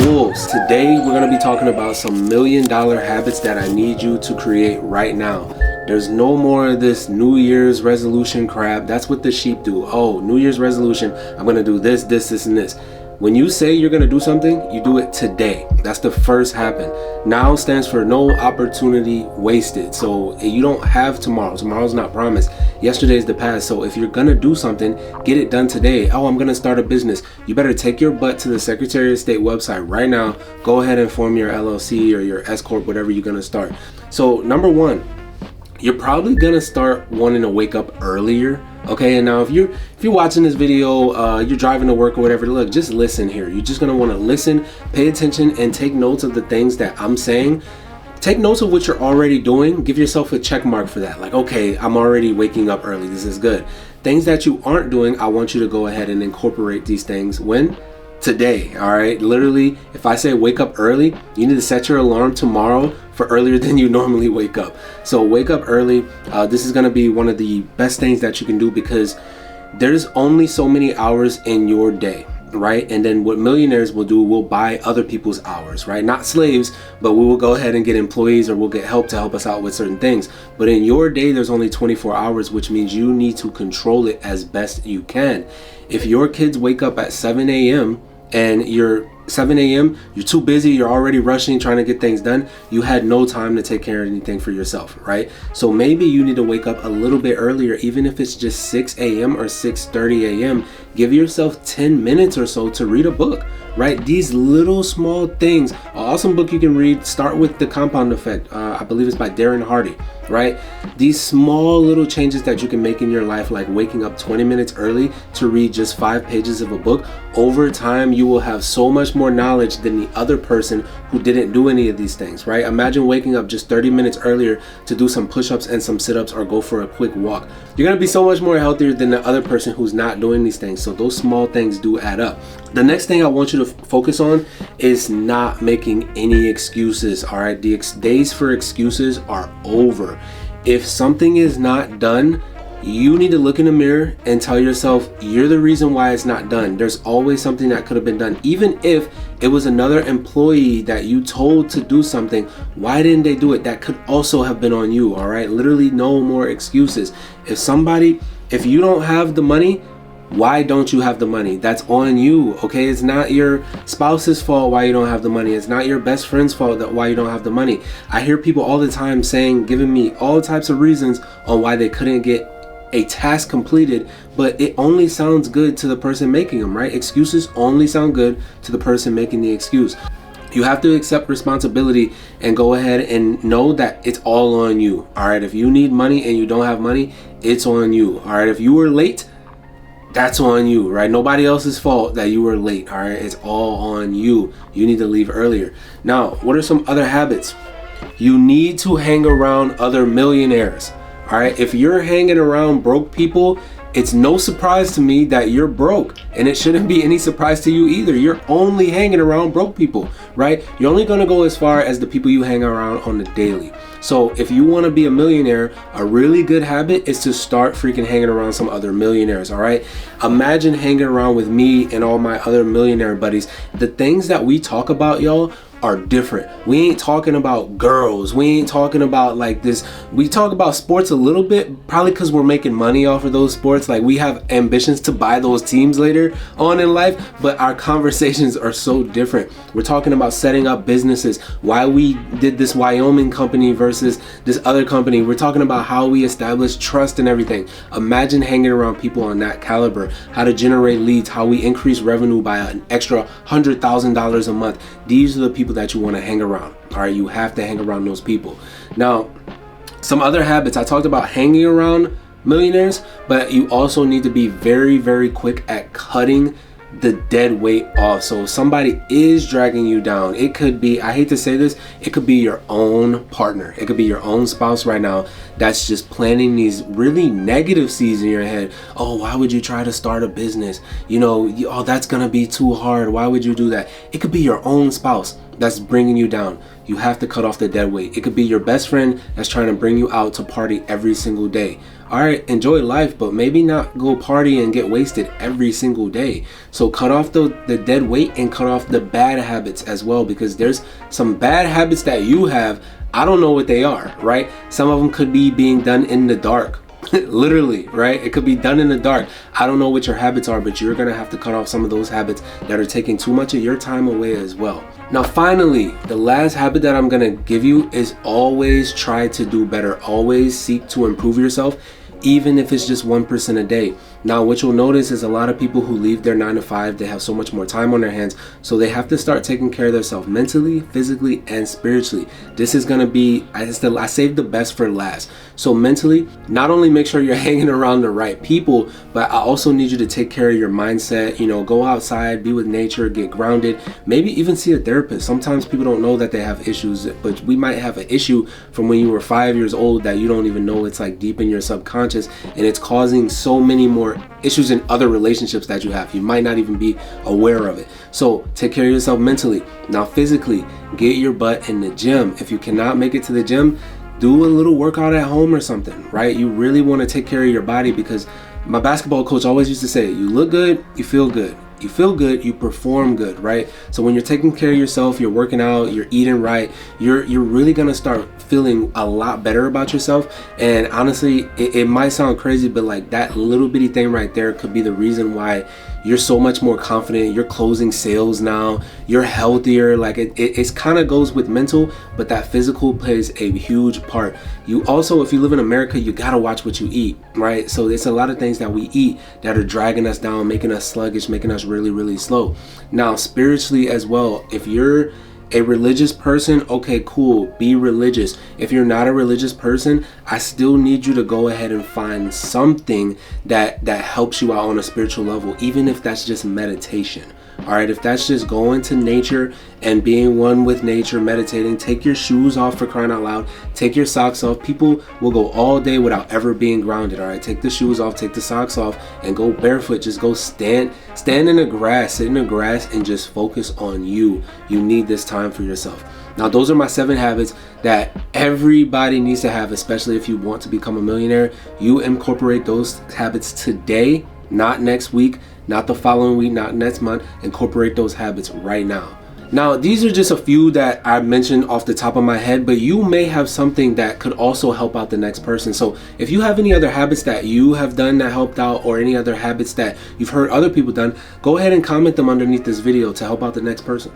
Wolves, today we're going to be talking about some $1 million habits that I need you to create right now. There's no more of this New Year's resolution crap. That's what the sheep do. Oh, New Year's resolution, I'm going to do this, and this. When you say you're going to do something, you do it today. That's the first habit. Now stands for no opportunity wasted. So you don't have tomorrow. Tomorrow's not promised. Yesterday's the past. So if you're going to do something, get it done today. Oh, I'm going to start a business. You better take your butt to the Secretary of State website right now. Go ahead and form your LLC or your S Corp, whatever you're going to start. So number one, you're probably going to start wanting to wake up earlier. Okay, and now if you're watching this video, you're driving to work or whatever, look, just listen here. You're just gonna want to listen, pay attention, and take notes of the things that I'm saying. Take notes of what you're already doing. Give yourself a check mark for that. Like, okay, I'm already waking up early. This is good. Things that you aren't doing, I want you to go ahead and incorporate these things. When? Today. All right, literally, if I say wake up early, you need to set your alarm tomorrow for earlier than you normally wake up. So wake up early. This is going to be one of the best things that you can do because there's only so many hours in your day, right? And then what millionaires will do, we'll buy other people's hours, right? Not slaves, but we will go ahead and get employees or we'll get help to help us out with certain things. But in your day, there's only 24 hours, which means you need to control it as best you can. If your kids wake up at 7 a.m. and you're 7 a.m., you're too busy, you're already rushing, trying to get things done, you had no time to take care of anything for yourself, right? So maybe you need to wake up a little bit earlier, even if it's just 6 a.m. or 6:30 a.m. Give yourself 10 minutes or so to read a book, right? These little small things. An awesome book you can read, start with The Compound Effect. I believe it's by Darren Hardy, right? These small little changes that you can make in your life, like waking up 20 minutes early to read just 5 pages of a book, over time you will have so much more knowledge than the other person who didn't do any of these things, right? Imagine waking up just 30 minutes earlier to do some push-ups and some sit-ups or go for a quick walk. You're gonna be so much more healthier than the other person who's not doing these things. So those small things do add up. The next thing I want you to focus on is not making any excuses, all right? The days for excuses are over. If something is not done, you need to look in the mirror and tell yourself you're the reason why it's not done. There's always something that could have been done. Even if it was another employee that you told to do something, why didn't they do it? That could also have been on you, all right? Literally no more excuses. If you don't have the money, why don't you have the money? That's on you, okay? It's not your spouse's fault why you don't have the money. It's not your best friend's fault that why you don't have the money. I hear people all the time giving me all types of reasons on why they couldn't get a task completed, but it only sounds good to the person making them, right? Excuses only sound good to the person making the excuse. You have to accept responsibility and go ahead and know that it's all on you, all right? If you need money and you don't have money, it's on you, all right? If you were late, that's on you, right? Nobody else's fault that you were late, all right? It's all on you. You need to leave earlier. Now, what are some other habits? You need to hang around other millionaires, all right? If you're hanging around broke people, it's no surprise to me that you're broke, and it shouldn't be any surprise to you either. You're only hanging around broke people, right? You're only gonna go as far as the people you hang around on the daily. So if you want to be a millionaire, a really good habit is to start freaking hanging around some other millionaires, all right? Imagine hanging around with me and all my other millionaire buddies. The things that we talk about, y'all, are different. We ain't talking about girls. We ain't talking about like this. We talk about sports a little bit, probably because we're making money off of those sports. Like we have ambitions to buy those teams later on in life, but our conversations are so different. We're talking about setting up businesses, why we did this Wyoming company versus this other company. We're talking about how we establish trust and everything. Imagine hanging around people on that caliber, how to generate leads, how we increase revenue by an extra $100,000 a month. These are the people that you want to hang around, all right? You have to hang around those people. Now, some other habits. I talked about hanging around millionaires, but you also need to be very, very quick at cutting the dead weight off. So if somebody is dragging you down, it could be, I hate to say this, it could be your own partner. It could be your own spouse right now that's just planting these really negative seeds in your head. Oh, why would you try to start a business? Oh, that's gonna be too hard. Why would you do that? It could be your own spouse. that's bringing you down. You have to cut off the dead weight. It could be your best friend that's trying to bring you out to party every single day. All right, enjoy life, but maybe not go party and get wasted every single day. So cut off the dead weight and cut off the bad habits as well, because there's some bad habits that you have. I don't know what they are, right? Some of them could be being done in the dark. Literally, right? It could be done in the dark. I don't know what your habits are, but you're gonna have to cut off some of those habits that are taking too much of your time away as well. Now, finally, the last habit that I'm gonna give you is always try to do better. Always seek to improve yourself, even if it's just 1% a day. Now, what you'll notice is a lot of people who leave their 9 to 5, they have so much more time on their hands, so they have to start taking care of themselves mentally, physically, and spiritually. This is gonna be, I saved the best for last. So mentally, not only make sure you're hanging around the right people, but I also need you to take care of your mindset. You know, go outside, be with nature, get grounded, maybe even see a therapist. Sometimes people don't know that they have issues, but we might have an issue from when you were 5 years old that you don't even know. It's like deep in your subconscious, and it's causing so many more issues in other relationships that you have. You might not even be aware of it. So take care of yourself mentally. Now, physically, get your butt in the gym. If you cannot make it to the gym, do a little workout at home or something, right? You really want to take care of your body, because my basketball coach always used to say, you look good, you feel good. You feel good, you perform good, right? So when you're taking care of yourself, you're working out, you're eating right, you're really gonna start feeling a lot better about yourself. And honestly, it might sound crazy, but like that little bitty thing right there could be the reason why you're so much more confident. You're closing sales now, you're healthier. Like it kind of goes with mental, but that physical plays a huge part. You also, if you live in America, you gotta watch what you eat, right? So there's a lot of things that we eat that are dragging us down, making us sluggish, making us really slow. Now, spiritually as well, if you're a religious person, okay, cool, be religious. If you're not a religious person, I still need you to go ahead and find something that helps you out on a spiritual level, even if that's just meditation. All right, if that's just going to nature and being one with nature, meditating, take your shoes off, for crying out loud, take your socks off. People will go all day without ever being grounded. All right, take the shoes off, take the socks off, and go barefoot. Just go stand in the grass, sit in the grass, and just focus on you. You need this time for yourself. Now, those are my 7 habits that everybody needs to have, especially if you want to become a millionaire. You incorporate those habits today, not next week, not the following week, not next month. Incorporate those habits right now. Now, these are just a few that I mentioned off the top of my head, but you may have something that could also help out the next person. So if you have any other habits that you have done that helped out, or any other habits that you've heard other people done, go ahead and comment them underneath this video to help out the next person.